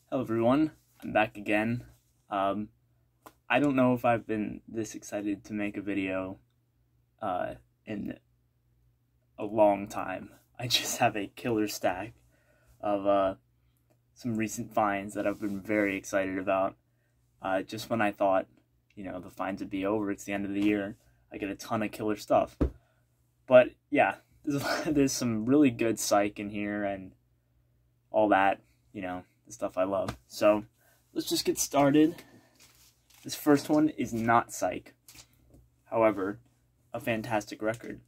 Hello everyone, I'm back again. I don't know if I've been this excited to make a video in a long time. I just have a killer stack of some recent finds that I've been very excited about. Just when I thought, the finds would be over, it's the end of the year, I get a ton of killer stuff. But yeah, there's some really good Psych in here and all that, the stuff I love. So let's just get started. This first one is not Psych. However, a fantastic record.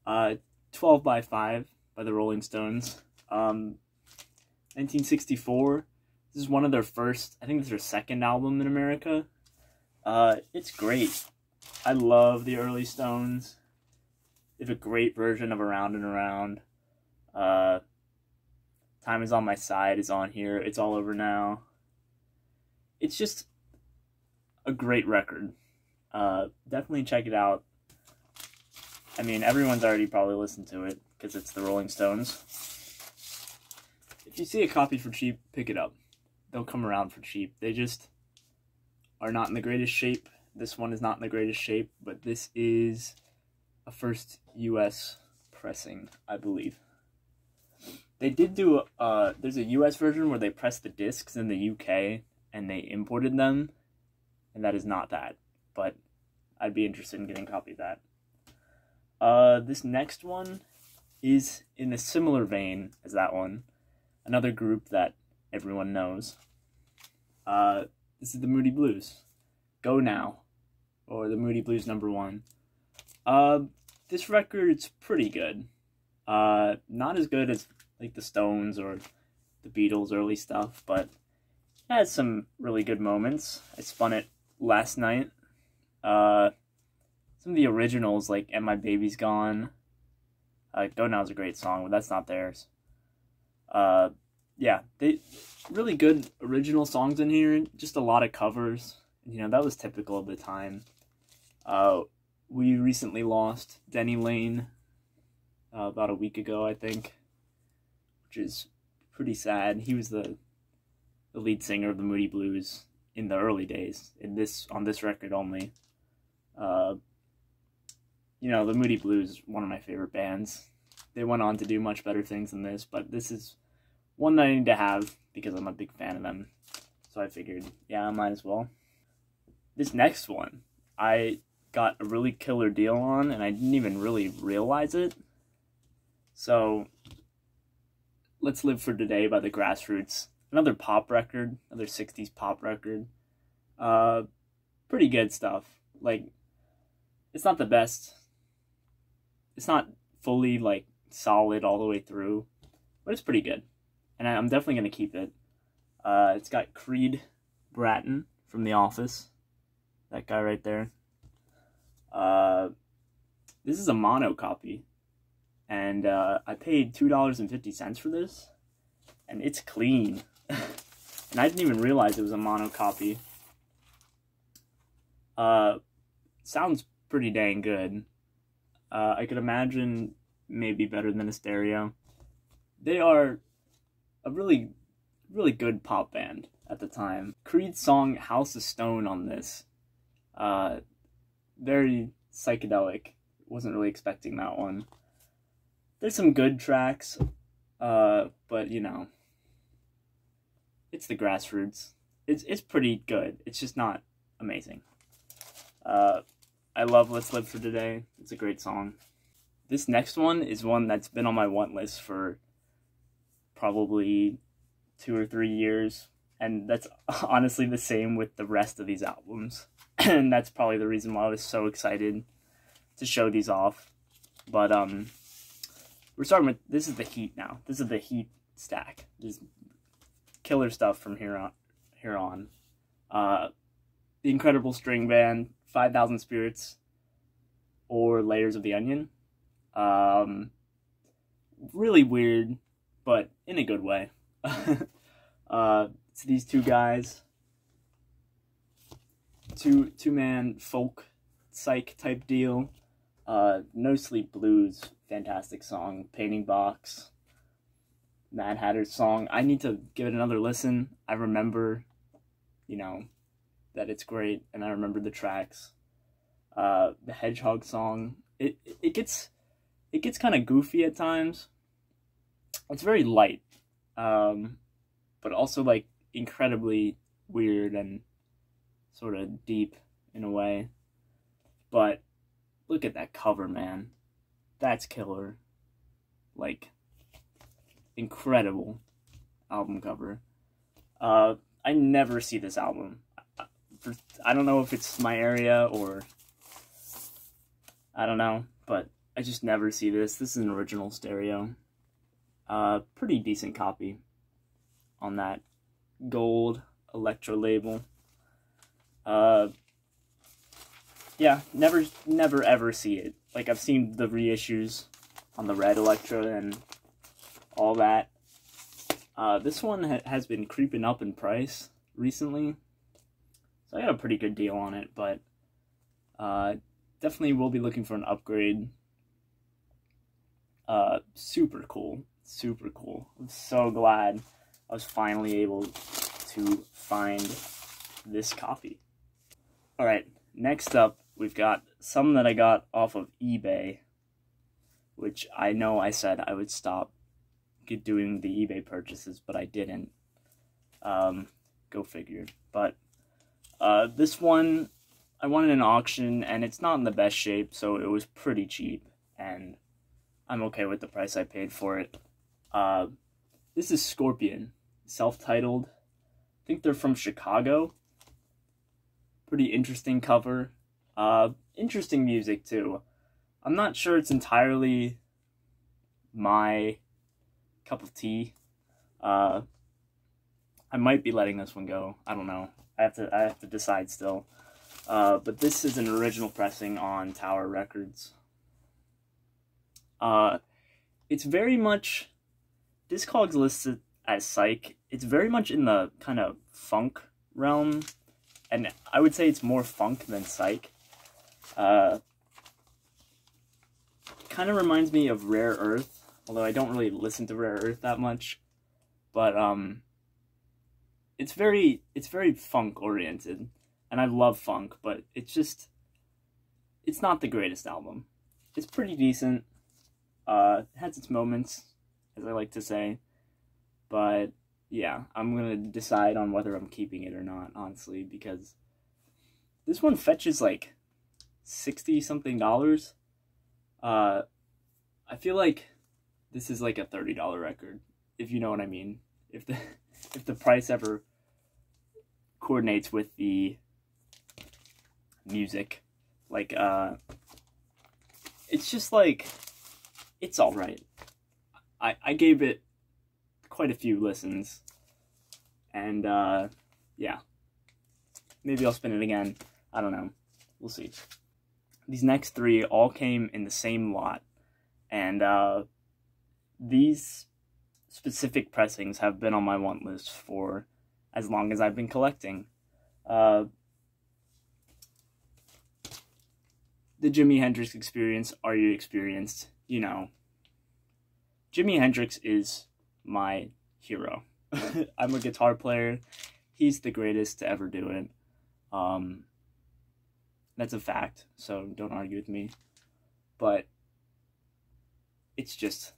12 by 5 by the Rolling Stones. 1964. This is one of their first, I think this is their second album in America. It's great. I love the early Stones. They have a great version of Around and Around. Time Is on My Side is on here. It's All Over Now. It's just a great record. Definitely check it out. I mean, everyone's already probably listened to it because it's the Rolling Stones. If you see a copy for cheap, pick it up. They'll come around for cheap. They just are not in the greatest shape. This one is not in the greatest shape, but this is a first US pressing, I believe. They did do, there's a US version where they pressed the discs in the UK and they imported them, and that is not that, but I'd be interested in getting a copy of that. This next one is in a similar vein as that one, another group that everyone knows. This is the Moody Blues, Go Now, or the Moody Blues #1. This record's pretty good. Not as good as like the Stones or the Beatles' early stuff, but it has some really good moments. I spun it last night. Some of the originals, like And My Baby's Gone. Go Now is a great song, but that's not theirs. Yeah, they really good original songs in here, just a lot of covers. That was typical of the time. We recently lost Denny Lane about a week ago, I think, which is pretty sad. He was the lead singer of the Moody Blues in the early days, on this record only. The Moody Blues is one of my favorite bands. They went on to do much better things than this, but this is one that I need to have because I'm a big fan of them. So I figured, yeah, I might as well. This next one, I got a really killer deal on, and I didn't even really realize it. So, Let's Live for Today by the Grassroots. Another pop record, another 60s pop record. Pretty good stuff. Like, it's not the best. It's not fully, like, solid all the way through, but it's pretty good. And I'm definitely going to keep it. It's got Creed Bratton from The Office. That guy right there. This is a mono copy. And I paid $2.50 for this. And it's clean. And I didn't even realize it was a mono copy. Sounds pretty dang good. I could imagine maybe better than a stereo. They are a really, really good pop band at the time. Creed's song House of Stone on this. Very psychedelic. Wasn't really expecting that one. There's some good tracks, but it's the Grassroots. It's pretty good. It's just not amazing. I love Let's Live for Today. It's a great song. This next one is one that's been on my want list for probably 2 or 3 years, and that's honestly the same with the rest of these albums. And that's probably the reason why I was so excited to show these off. But we're starting with, this is the Heat now. This is the Heat stack. Just killer stuff from here on. The Incredible String Band, 5,000 Spirits, or Layers of the Onion. Really weird, but in a good way. It's these two guys. Two-man folk psych type deal. No Sleep Blues, fantastic song. Painting Box. Mad Hatter's song. I need to give it another listen. I remember, you know, that it's great, and I remember the tracks. The Hedgehog song, it gets kind of goofy at times. It's very light, but also like incredibly weird and sort of deep in a way. But look at that cover, man. That's killer. Like, incredible album cover. I never see this album. I don't know if it's my area or I don't know, but I just never see this. This is an original stereo. Pretty decent copy on that gold Electro label. Yeah, never ever see it. Like, I've seen the reissues on the red Electro and all that. This one has been creeping up in price recently, so I got a pretty good deal on it, but definitely will be looking for an upgrade. Super cool. Super cool. I'm so glad I was finally able to find this copy. Alright, next up, we've got some that I got off of eBay, which I know I said I would stop doing the eBay purchases, but I didn't. Go figure. But this one, I won an auction, and it's not in the best shape, so it was pretty cheap, and I'm okay with the price I paid for it. This is Scorpion, self-titled. I think they're from Chicago. Pretty interesting cover. Interesting music, too. I'm not sure it's entirely my cup of tea. I might be letting this one go. I don't know. I have to decide still. But this is an original pressing on Tower Records. It's very much, Discogs listed as Psych. It's very much in the kind of funk realm, and I would say it's more funk than Psych. Kind of reminds me of Rare Earth, although I don't really listen to Rare Earth that much. But it's very funk oriented, and I love funk, but it's not the greatest album. It's pretty decent. It has its moments, as I like to say, but yeah, I'm gonna decide on whether I'm keeping it or not, honestly, because this one fetches like $60-something. I feel like this is like a $30 record, if you know what I mean. If the price ever coordinates with the music, like it's just like, it's alright. I gave it quite a few listens, and yeah, maybe I'll spin it again. I don't know. We'll see. These next three all came in the same lot, and these specific pressings have been on my want list for as long as I've been collecting. The Jimi Hendrix Experience, Are You Experienced? You know, Jimi Hendrix is my hero. I'm a guitar player. He's the greatest to ever do it. That's a fact, so don't argue with me. But it's just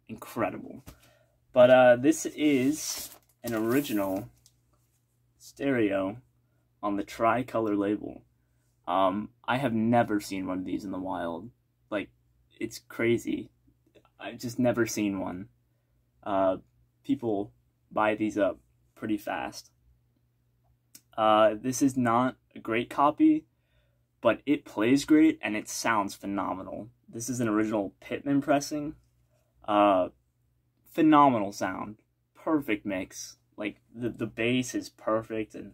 incredible. But this is an original stereo on the Tricolor label. I have never seen one of these in the wild. Like, it's crazy. I've just never seen one. People buy these up pretty fast. This is not a great copy, but it plays great and it sounds phenomenal. This is an original Pittman pressing. Phenomenal sound. Perfect mix. Like, the bass is perfect and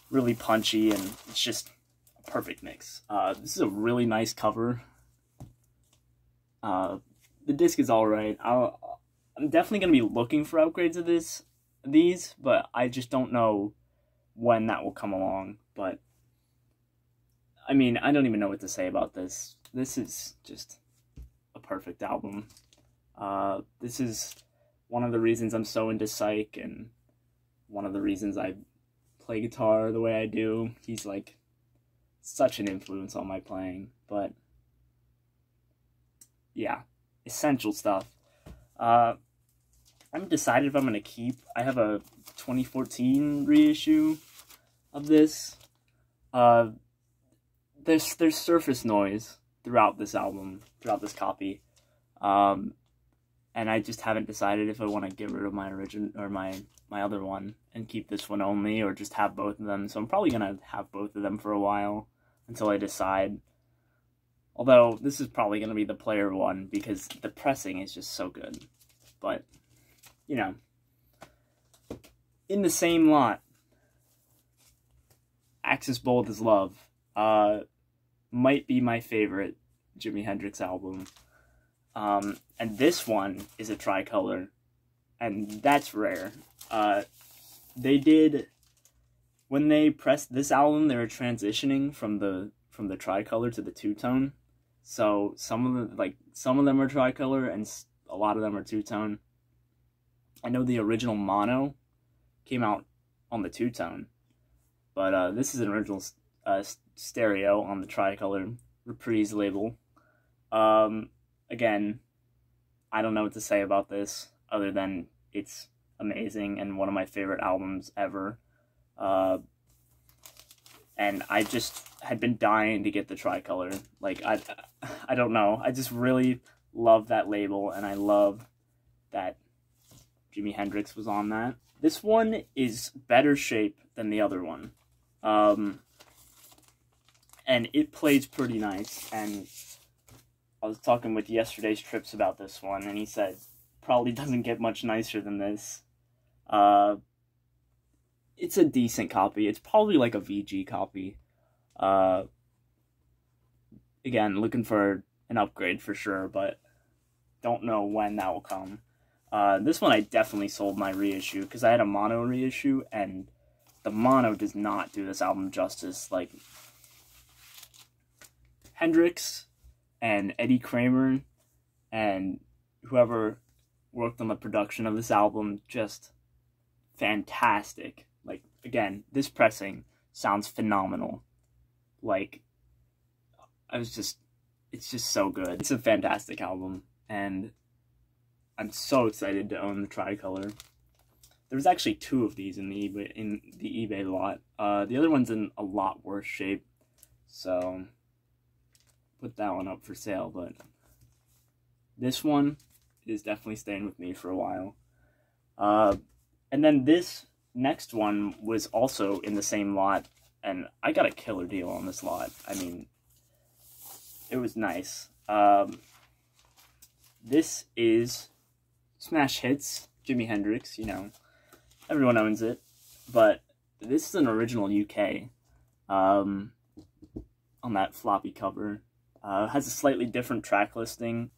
really punchy, and it's just a perfect mix. This is a really nice cover. The disc is alright. I'm definitely going to be looking for upgrades of these, but I just don't know when that will come along. But, I mean, I don't even know what to say about this. This is just a perfect album. This is one of the reasons I'm so into Psych, and one of the reasons I play guitar the way I do. He's like such an influence on my playing, but yeah, essential stuff. I'm decided if I'm gonna keep. I have a 2014 reissue of this. There's surface noise throughout this album, throughout this copy, and I just haven't decided if I want to get rid of my original or my other one and keep this one only, or just have both of them. So I'm probably gonna have both of them for a while until I decide. Although this is probably gonna be the player one because the pressing is just so good. But you know, in the same lot, Axis Bold as Love might be my favorite Jimi Hendrix album. And this one is a tricolor, and that's rare. They did, when they pressed this album, they were transitioning from the tricolor to the two-tone. So some of them are tricolor and a lot of them are two-tone. I know the original mono came out on the two-tone, but this is an original stereo on the tricolor Reprise label. Again, I don't know what to say about this other than it's amazing and one of my favorite albums ever. And I just had been dying to get the tricolor. Like, I don't know. I just really love that label, and I love that Jimi Hendrix was on that. This one is better shape than the other one. And it plays pretty nice, and I was talking with Yesterday's Trips about this one, and he said probably doesn't get much nicer than this. It's a decent copy. It's probably like a VG copy. Again, looking for an upgrade for sure, but don't know when that will come. This one I definitely sold my reissue, because I had a mono reissue, and the mono does not do this album justice. Like, Hendrix and Eddie Kramer and whoever worked on the production of this album, just fantastic. Like, again, this pressing sounds phenomenal. Like, it's just so good. It's a fantastic album, and I'm so excited to own the tricolor. There's actually 2 of these in the eBay lot. The other one's in a lot worse shape, so put that one up for sale, but this one is definitely staying with me for a while. And then this next one was also in the same lot, and I got a killer deal on this lot. I mean, it was nice. This is Smash Hits, Jimi Hendrix, you know, everyone owns it, but this is an original UK, on that floppy cover. Has a slightly different track listing.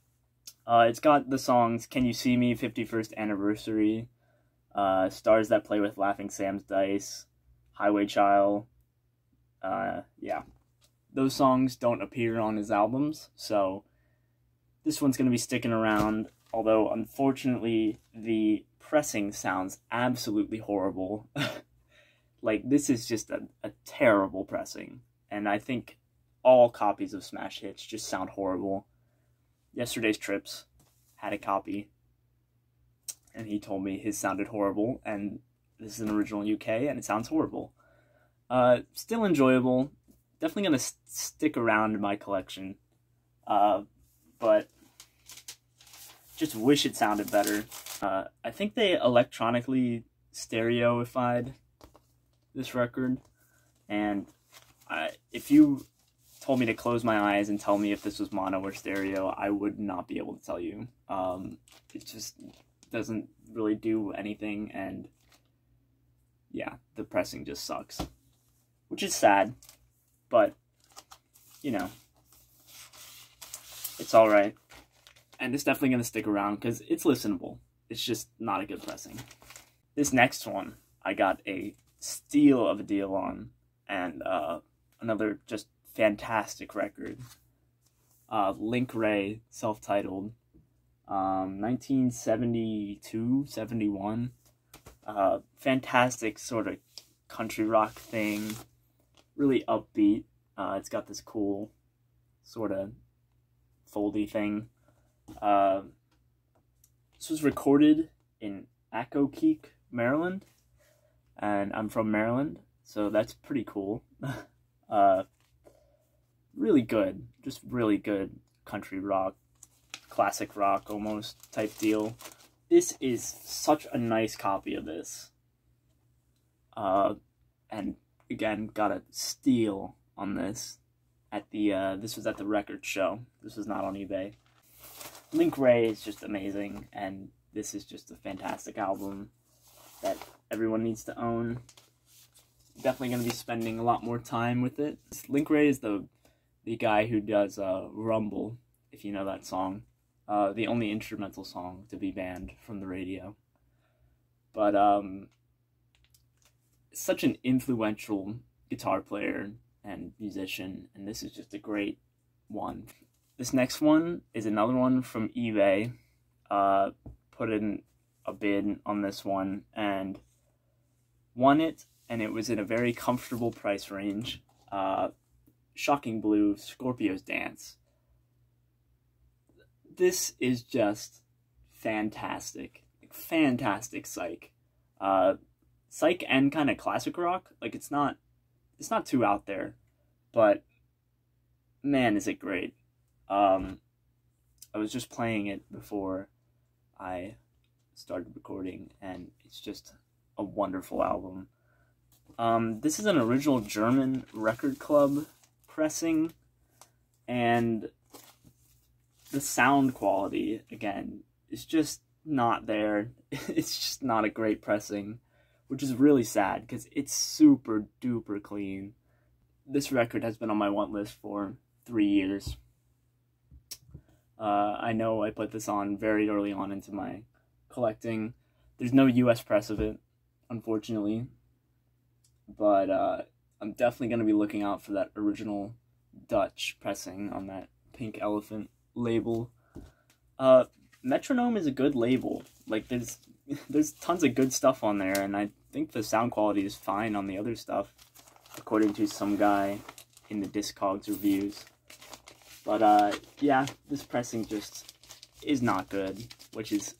It's got the songs Can You See Me, 51st Anniversary, Stars That Play With Laughing Sam's Dice, Highway Child. Yeah, those songs don't appear on his albums, so this one's going to be sticking around, although unfortunately the pressing sounds absolutely horrible. Like, this is just a terrible pressing, and I think all copies of Smash Hits just sound horrible. Yesterday's Trips had a copy, and he told me his sounded horrible, and this is an original UK, and it sounds horrible. Still enjoyable. Definitely going to stick around in my collection. But just wish it sounded better. I think they electronically stereoified this record, and if you told me to close my eyes and tell me if this was mono or stereo, I would not be able to tell you. It just doesn't really do anything, and yeah, the pressing just sucks, which is sad, but you know, it's alright, and it's definitely going to stick around because it's listenable. It's just not a good pressing. This next one I got a steal of a deal on, and another just fantastic record. Link Wray, self-titled. 1972, 71. Fantastic sort of country rock thing, really upbeat. It's got this cool sort of foldy thing. This was recorded in Accokeek, Maryland, and I'm from Maryland, so that's pretty cool. Really good, just really good country rock, classic rock almost type deal. This is such a nice copy of this. And again, got a steal on this at the, this was at the record show. This was not on eBay. Link Wray is just amazing, and this is just a fantastic album that everyone needs to own. Definitely going to be spending a lot more time with it. Link Wray is the guy who does Rumble, if you know that song. The only instrumental song to be banned from the radio. But such an influential guitar player and musician, and this is just a great one. This next one is another one from eBay. Put in a bid on this one and won it, and it was in a very comfortable price range. Shocking Blue, Scorpio's Dance. This is just fantastic. Fantastic Psych. Psych and kind of classic rock. Like, it's not too out there, but man, is it great. I was just playing it before I started recording, and it's just a wonderful album. This is an original German record club pressing, and the sound quality, again, is just not there. It's just not a great pressing, which is really sad, because it's super duper clean. This record has been on my want list for 3 years. I know I put this on very early on into my collecting. There's no US press of it, unfortunately, but I'm definitely going to be looking out for that original Dutch pressing on that Pink Elephant label. Metronome is a good label. Like, there's tons of good stuff on there, and I think the sound quality is fine on the other stuff, according to some guy in the Discogs reviews. But yeah, this pressing just is not good, which is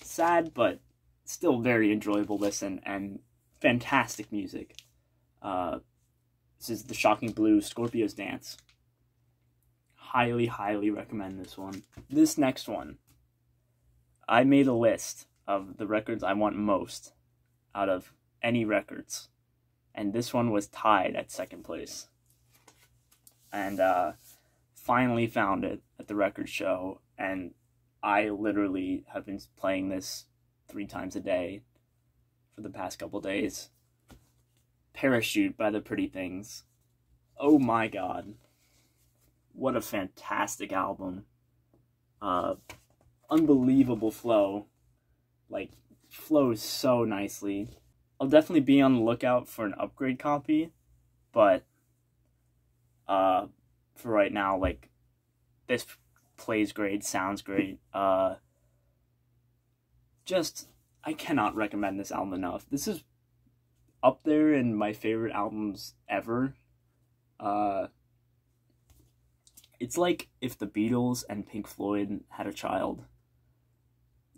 sad, but still very enjoyable listen and fantastic music. This is the Shocking Blue, Scorpio's Dance. Highly, highly recommend this one. This next one, I made a list of the records I want most out of any records, and this one was tied at second place. And finally found it at the record show, and I literally have been playing this 3 times a day for the past couple days. Parachute by the Pretty Things. Oh my god. What a fantastic album. Unbelievable flow. Like, flows so nicely. I'll definitely be on the lookout for an upgrade copy, but for right now, like, this plays great, sounds great. Just, I cannot recommend this album enough. This is up there in my favorite albums ever. It's like if the Beatles and Pink Floyd had a child,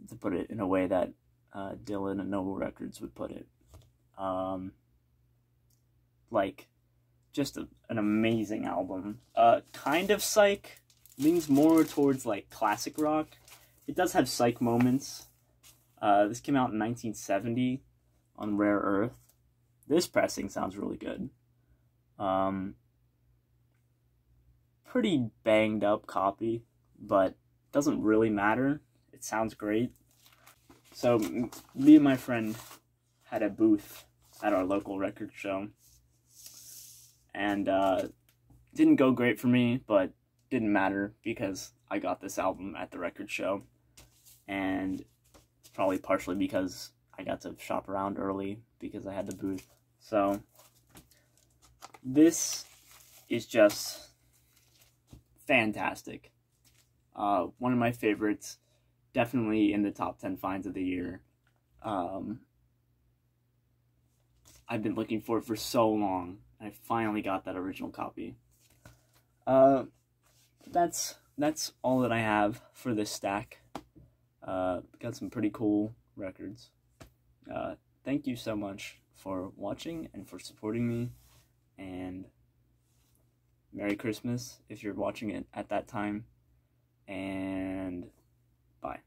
to put it in a way that Dylan and Noble Records would put it. Like, just an amazing album. Kind of Psych, leans more towards like classic rock. It does have Psych moments. This came out in 1970 on Rare Earth. This pressing sounds really good. Pretty banged up copy, but doesn't really matter. It sounds great. So me and my friend had a booth at our local record show, and didn't go great for me, but didn't matter because I got this album at the record show, and it's probably partially because I got to shop around early because I had the booth. So this is just fantastic. One of my favorites. definitely in the top 10 finds of the year. I've been looking for it for so long. I finally got that original copy. That's all that I have for this stack. Got some pretty cool records. Thank you so much for watching and for supporting me, and Merry Christmas if you're watching it at that time, and bye.